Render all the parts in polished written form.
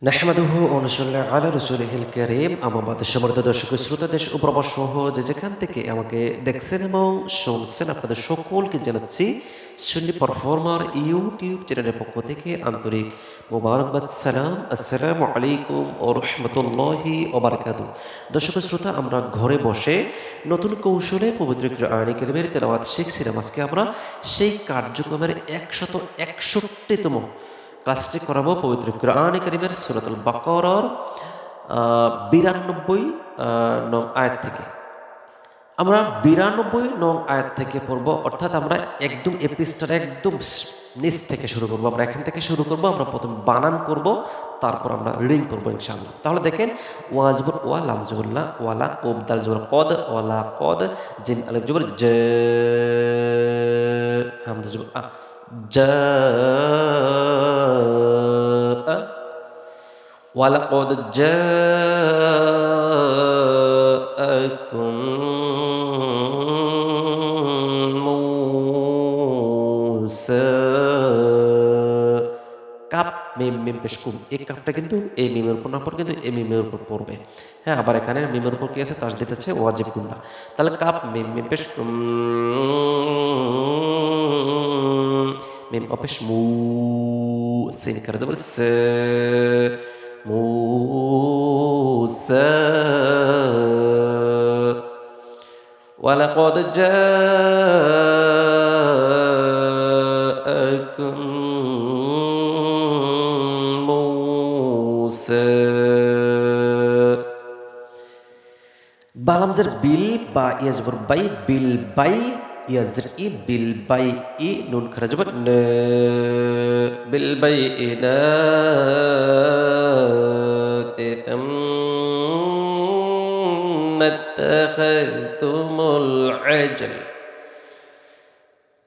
নাহমাদুহু ওয়া নুসাল্লি আলা রাসূলিহিল কারীম। আম্মা বাদ। সম্মানিত দর্শক শ্রোতা, দেশ ও প্রবাস সহ যে যেখান থেকে আমাকে দেখছেন এবং শুনছেন, আপনাদের সকলকে জানাচ্ছি সুন্নি পারফর্মার ইউটিউব চ্যানেলের পক্ষ থেকে আন্তরিক মোবারকবাদ, সালাম। আসসালামু আলাইকুম ওয়া রাহমাতুল্লাহি ওয়া বারাকাতুহু। দর্শক শ্রোতা, আমরা ঘরে বসে নতুন কৌশলে পবিত্র কোরআন কারীমের তেলাওয়াত শিখছিলাম। আজকে আমরা সেই কার্যক্রমের 161তম ক্লাসটি করাবো পবিত্র কোরআন কারীমের সূরাতুল বাকারার 92 নং আয়াত থেকে। আমরা 92 নং আয়াত থেকে পড়ব, অর্থাৎ আমরা একদম পৃষ্ঠার একদম নিচ থেকে শুরু করব। আমরা এখান থেকে শুরু করব। আমরা প্রথম বানান করব, তারপর আমরা রিডিং করব ইনশাআল্লাহ। তাহলে দেখেন, ওয়া জবর ওয়া, লাম জবর লা, ওয়ালা, কফ দাল জবর কদ, ওয়ালা কদ, জিম আলিফ জবর জ, হামজা জবর আ, جاء ولقد جاءكم موسى। কাপ মিম মিম পেশ কুম, এই কাপটা কিন্তু এই মিমের উপর না পড়ে কিন্তু এই মিমের উপর পড়বে। হ্যাঁ, আবার এখানে মিমের উপর কি আছে, তাসদীদ আছে, ওয়াজিব গুন্না। তাহলে কাপ মিম মিম পেশ কুম, মিম অপেশ মু, সিন করে দেবো সে, মুসা। ওয়ালাকাদ জাআকুম মুসা। বালামজের বিল বা ইয়াজবর বাই, বিল বাই, ইয়াজর ই, বিল বাই ই, নুন খারা জবর ন, বিল বাই ই না তিতাম মাত্তাখাযতুমুল আজল।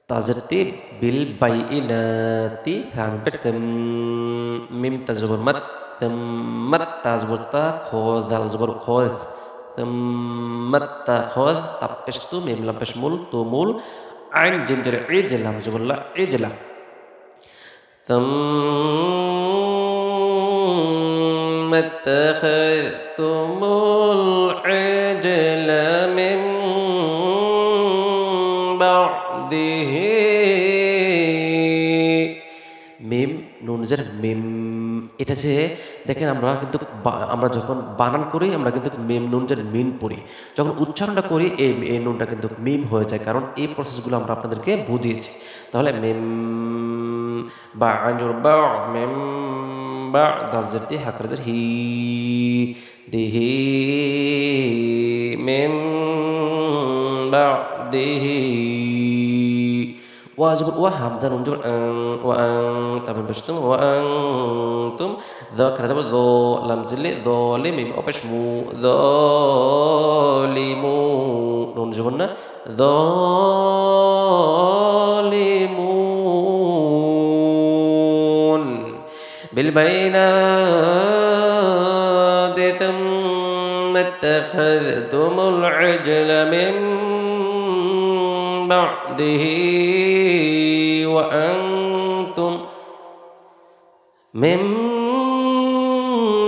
তাজরতি বিল বাই ই না তি, থাম পেতম, মিম তাজবর মাত, মাত তাজবর তা, খো দাল জবর খোজ, মাত্তাখায, তাপেশ তু, মিম লাম পেশ মুল, তুমুল, আইন জিম জের ইজলাম জবরলা ইজলা। মাত্তাখাযতুমুল ইজলা মিন বা'দিহি, মিম নুন জের মিম। এটা যে দেখেন, আমরা কিন্তু আমরা যখন বানান করি আমরা কিন্তু মিম নুন জের মিন পড়ি, যখন উচ্চারণটা করি এই নুনটা কিন্তু মিম হয়ে যায়, কারণ এই প্রসেসগুলো আমরা আপনাদেরকে বুঝিয়েছি। তাহলে মিম বা আঞ্জুর বা, মিম বা, দাল জের দি, হাকার জের হি, দিহি, মিম বা দিহি। ওয়া জবর ওয়া, হামজা নুন জবর ওয়া, তারপর বসতুম ওয়া তুম, দ খারা দেব দ, লাম জিলে দলিম, মিম অপেশ মু, দলিমু, নুন জবর না, দলিমুন। বিল বাইনাতি তুম্মা ইত্তাখাযতুমুল ইজলা মিন বা'দিহি ওয়া আনতুম, মিন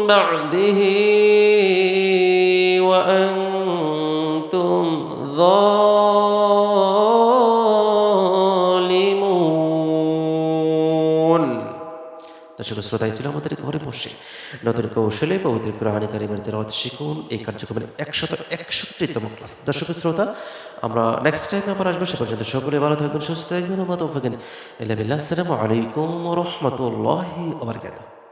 বা'দিহি ওয়া আনতুম যালিমুন। দর্শক শ্রোতা, ছিল আমাদের ঘরে বসে নতুন কৌশলে পবিত্র কোরআন কারীমের তেলাওয়াত শিখুন, এই কার্যক্রমের 161তম ক্লাস। দর্শক শ্রোতা, আমরা নেক্সট টাইম আবার আসবো। সে পর্যন্ত সকলে ভালো থাকবেন, সুস্থ থাকবেন। আসসালামু আলাইকুম ওয়া রাহমাতুল্লাহি ওয়া বারাকাতুহু।